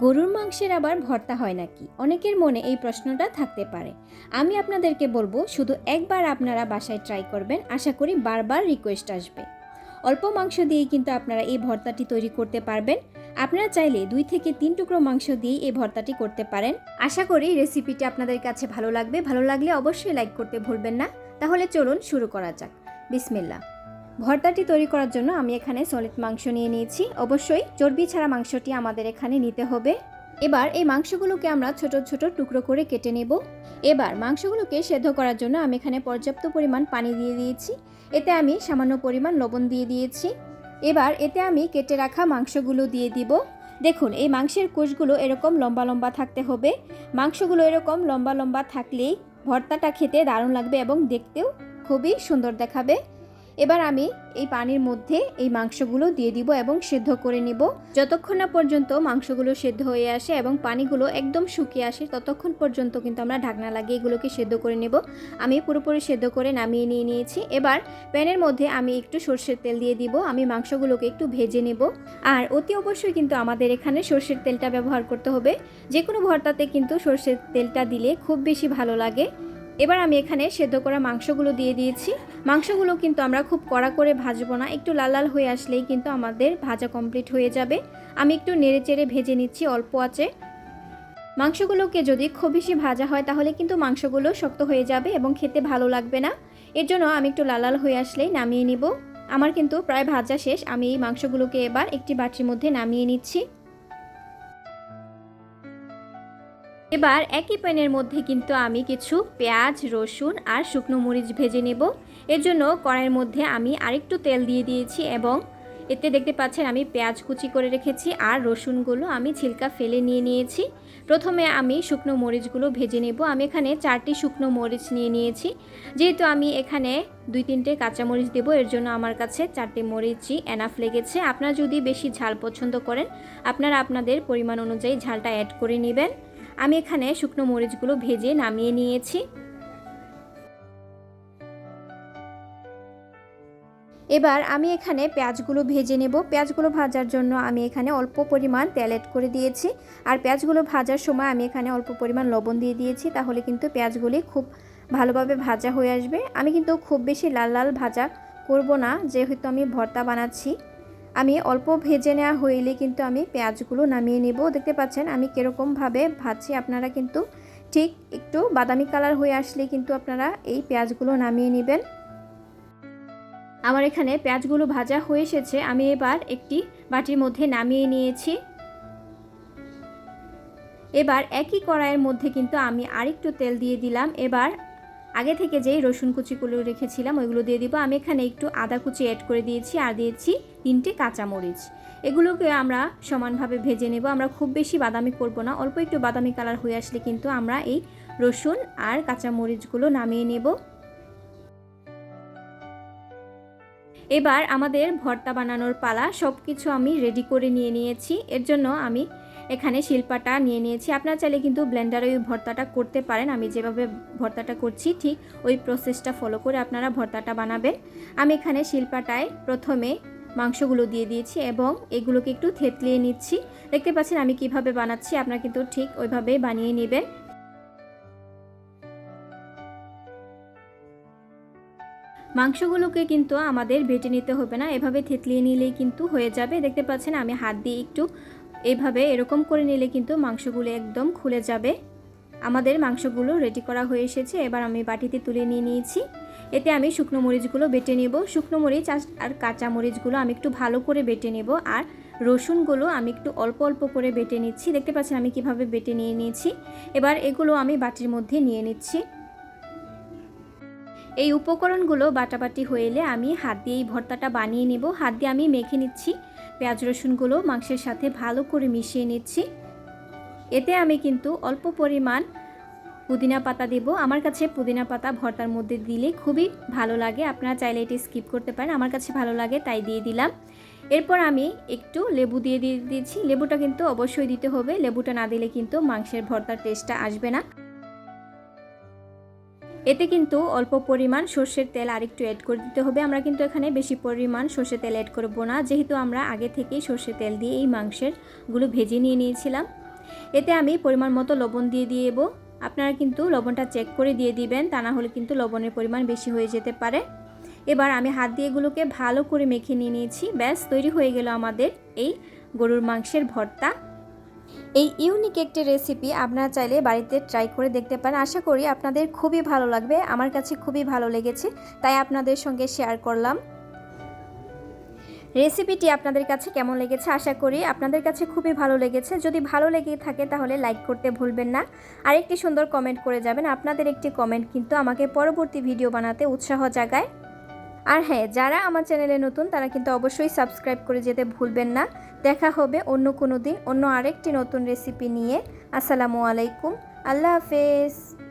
গরুর মাংসের আবার ভর্তা হয় নাকি? অনেকের মনে এই প্রশ্নটা থাকতে পারে। আমি আপনাদেরকে বলবো শুধু একবার আপনারা বাসায় ট্রাই করবেন, আশা করি বারবার রিকোয়েস্ট আসবে। অল্প মাংস দিয়েই কিন্তু আপনারা এই ভর্তাটি তৈরি করতে পারবেন। আপনারা চাইলে 2 থেকে 3 টুকরো মাংস দিয়েই এই ভর্তাটি করতে পারেন। আশা করি রেসিপিটি আপনাদের কাছে ভালো লাগবে। ভালো লাগলে অবশ্যই লাইক করতে ভুলবেন না। তাহলে চলুন শুরু করা যাক। বিসমিল্লাহ। ভর্তাটি তৈরি করার জন্য আমি এখানে সলিড মাংস নিয়ে নিয়েছি। অবশ্যই চর্বি ছাড়া মাংসটি আমাদের এখানে নিতে হবে। এবার এই মাংসগুলোকে আমরা ছোট ছোট টুকরো করে কেটে নেব। এবার মাংসগুলোকে সেদ্ধ করার জন্য আমি এখানে পর্যাপ্ত পরিমাণ পানি দিয়ে দিয়েছি। এতে আমি সামান্য পরিমাণ লবণ দিয়ে দিয়েছি। এবার এতে আমি কেটে রাখা মাংসগুলো দিয়ে দিব। দেখুন, এই মাংসের কোষগুলো এরকম লম্বা লম্বা থাকতে হবে। মাংসগুলো এরকম লম্বা লম্বা থাকলেই ভর্তাটা খেতে দারুণ লাগবে এবং দেখতেও খুবই সুন্দর দেখাবে। এবার আমি এই পানির মধ্যে এই মাংসগুলো দিয়ে দিব এবং সেদ্ধ করে নিব। যতক্ষণ না পর্যন্ত মাংসগুলো সেদ্ধ হয়ে আসে এবং পানিগুলো একদম শুকিয়ে আসে ততক্ষণ পর্যন্ত কিন্তু আমরা ঢাকনা লাগিয়ে এগুলোকে সেদ্ধ করে নেব। আমি পুরোপুরি সেদ্ধ করে নামিয়ে নিয়েছি। এবার প্যানের মধ্যে আমি একটু সরষের তেল দিয়ে দিব। আমি মাংসগুলোকে একটু ভেজে নেব। আর অতি অবশ্যই কিন্তু আমাদের এখানে সরষের তেলটা ব্যবহার করতে হবে। যে কোনো ভর্তাতে কিন্তু সরষের তেলটা দিলে খুব বেশি ভালো লাগে। এবার আমি এখানে সেদ্ধ করা মাংসগুলো দিয়ে দিয়েছি। মাংসগুলো কিন্তু আমরা খুব কড়া করে ভাজবো না, একটু লাল লাল হয়ে আসলেই কিন্তু আমাদের ভাজা কমপ্লিট হয়ে যাবে। আমি একটু নেড়েচেড়ে ভেজে নিচ্ছি অল্প আঁচে। মাংসগুলোকে যদি খুব বেশি ভাজা হয় তাহলে কিন্তু মাংসগুলো শক্ত হয়ে যাবে এবং খেতে ভালো লাগবে না। এর জন্য আমি একটু লাল লাল হয়ে আসলেই নামিয়ে নিব। আমার কিন্তু প্রায় ভাজা শেষ। আমি এই মাংসগুলোকে এবার একটি বাটির মধ্যে নামিয়ে নিচ্ছি। এবার একই প্যানের মধ্যে কিন্তু আমি কিছু পেঁয়াজ, রসুন আর শুকনো মরিচ ভেজে নেব। এর জন্য কড়াইয়ের মধ্যে আমি আরেকটু তেল দিয়ে দিয়েছি এবং এতে দেখতে পাচ্ছেন আমি পেঁয়াজ কুচি করে রেখেছি আর রসুনগুলো আমি ছিলকা ফেলে নিয়ে নিয়েছি। প্রথমে আমি শুকনো মরিচগুলো ভেজে নেব। আমি এখানে 4টি শুকনো মরিচ নিয়ে নিয়েছি। যেহেতু আমি এখানে 2-3টে কাঁচামরিচ দেবো, এর জন্য আমার কাছে 4টে মরিচই এনাফ লেগেছে। আপনারা যদি বেশি ঝাল পছন্দ করেন আপনারা আপনাদের পরিমাণ অনুযায়ী ঝালটা অ্যাড করে নেবেন। আমি এখানে শুকনো মরিচগুলো ভেজে নামিয়ে নিয়েছি। এবার আমি এখানে পেঁয়াজগুলো ভেজে নেব। পেঁয়াজগুলো ভাজার জন্য আমি এখানে অল্প পরিমাণ তেল অ্যাড করে দিয়েছি। আর পেঁয়াজগুলো ভাজার সময় আমি এখানে অল্প পরিমাণ লবণ দিয়ে দিয়েছি, তাহলে কিন্তু পেঁয়াজগুলি খুব ভালোভাবে ভাজা হয়ে আসবে। আমি কিন্তু খুব বেশি লাল লাল ভাজা করব না, যেহেতু আমি ভর্তা বানাচ্ছি। আমি অল্প ভেজে নেওয়া হইলে কিন্তু আমি পেঁয়াজগুলো নামিয়ে নেব। দেখতে পাচ্ছেন আমি কীরকমভাবে ভাজছি। আপনারা কিন্তু ঠিক একটু বাদামি কালার হয়ে আসলে কিন্তু আপনারা এই পেঁয়াজগুলো নামিয়ে নেবেন। আমার এখানে পেঁয়াজগুলো ভাজা হয়ে এসেছে। আমি এবার একটি বাটির মধ্যে নামিয়ে নিয়েছি। এবার একই কড়াইয়ের মধ্যে কিন্তু আমি আরেকটু তেল দিয়ে দিলাম। এবার আগে থেকে যেই রসুন কুচিগুলো রেখেছিলাম ওইগুলো দিয়ে দিব। আমি এখানে একটু আদা কুচি অ্যাড করে দিয়েছি আর দিয়েছি 3টে কাঁচামরিচ। এগুলোকে আমরা সমানভাবে ভেজে নেব। আমরা খুব বেশি বাদামি করব না, অল্প একটু বাদামি কালার হয়ে আসলে কিন্তু আমরা এই রসুন আর কাঁচামরিচগুলো নামিয়ে নেব। এবার আমাদের ভর্তা বানানোর পালা। সব কিছু আমি রেডি করে নিয়েছি। এর জন্য আমি এখানে শিলপাটা নিয়ে নিয়েছি। আপনারা চাইলে কিন্তু ব্লেন্ডারে ওই ভর্তাটা করতে পারেন। আমি যেভাবে ভর্তাটা করছি ঠিক ওই প্রসেসটা ফলো করে আপনারা ভর্তাটা বানাবেন। আমি এখানে শিলপাটায় প্রথমে মাংসগুলো দিয়ে দিয়েছি এবং এগুলোকে একটু থেতলিয়ে নিচ্ছি। দেখতে পাচ্ছেন আমি কিভাবে বানাচ্ছি, আপনারা কিন্তু ঠিক ওইভাবেই বানিয়ে নেবেন। মাংসগুলোকে কিন্তু আমাদের বেটে নিতে হবে না, এভাবে থেতলিয়ে নিলেই কিন্তু হয়ে যাবে। দেখতে পাচ্ছেন আমি হাত দিয়ে একটু এইভাবে এরকম করে নিলে কিন্তু মাংসগুলো একদম খুলে যাবে। আমাদের মাংসগুলো রেডি করা হয়ে এসেছে। এবার আমি বাটিতে তুলে নিয়ে নিয়েছি। এতে আমি শুকনো মরিচগুলো বেটে নেব। শুকনো মরিচ আর কাঁচা মরিচগুলো আমি একটু ভালো করে বেটে নেব আর রসুনগুলো আমি একটু অল্প অল্প করে বেটে নিচ্ছি। দেখতে পাচ্ছেন আমি কিভাবে বেটে নিয়ে নিয়েছি। এবার এগুলো আমি বাটির মধ্যে নিয়ে নিচ্ছি। এই উপকরণগুলো বাটাবাটি হইলে আমি হাত দিয়ে এই ভর্তাটা বানিয়ে নেব। হাত দিয়ে আমি মেখে নিচ্ছি। পেঁয়াজ রসুনগুলো মাংসের সাথে ভালো করে মিশিয়ে নিচ্ছি। এতে আমি কিন্তু অল্প পরিমাণ পুদিনা পাতা দেব। আমার কাছে পুদিনা পাতা ভর্তার মধ্যে দিলে খুবই ভালো লাগে। আপনারা চাইলে এটি স্কিপ করতে পারেন, আমার কাছে ভালো লাগে তাই দিয়ে দিলাম। এরপর আমি একটু লেবু দিয়ে দিয়েছি। লেবুটা কিন্তু অবশ্যই দিতে হবে, লেবুটা না দিলে কিন্তু মাংসের ভর্তার টেস্টটা আসবে না। এতে কিন্তু অল্প পরিমাণ সর্ষের তেল আরেকটু অ্যাড করে দিতে হবে। আমরা কিন্তু এখানে বেশি পরিমাণ সর্ষের তেল অ্যাড করব না, যেহেতু আমরা আগে থেকেই সর্ষের তেল দিয়ে এই মাংসেরগুলো ভেজে নিয়েছিলাম। এতে আমি পরিমাণ মতো লবণ দিয়ে দেব। আপনারা কিন্তু লবণটা চেক করে দিয়ে দিবেন, তা না হলে কিন্তু লবণের পরিমাণ বেশি হয়ে যেতে পারে। এবার আমি হাত দিয়ে এগুলোকে ভালো করে মেখে নিয়েছি। ব্যাস তৈরি হয়ে গেল আমাদের এই গরুর মাংসের ভর্তা। এই ইউনিক একটি রেসিপি আপনারা চাইলে বাড়িতে ট্রাই করে দেখতে পারেন। আশা করি আপনাদের খুবই ভালো লাগবে। আমার কাছে খুবই ভালো লেগেছে, তাই আপনাদের সঙ্গে শেয়ার করলাম। রেসিপিটি আপনাদের কাছে কেমন লেগেছে? আশা করি আপনাদের কাছে খুবই ভালো লেগেছে। যদি ভালো লেগে থাকে তাহলে লাইক করতে ভুলবেন না, আর একটি সুন্দর কমেন্ট করে যাবেন। আপনাদের একটি কমেন্ট কিন্তু আমাকে পরবর্তী ভিডিও বানাতে উৎসাহ জাগায়। আর হ্যাঁ, যারা আমার চ্যানেলে নতুন তারা কিন্তু অবশ্যই সাবস্ক্রাইব করে যেতে ভুলবেন না। দেখা হবে অন্য কোনো দিন অন্য আরেকটি নতুন রেসিপি নিয়ে। আসসালামু আলাইকুম, আল্লাহ হাফেজ।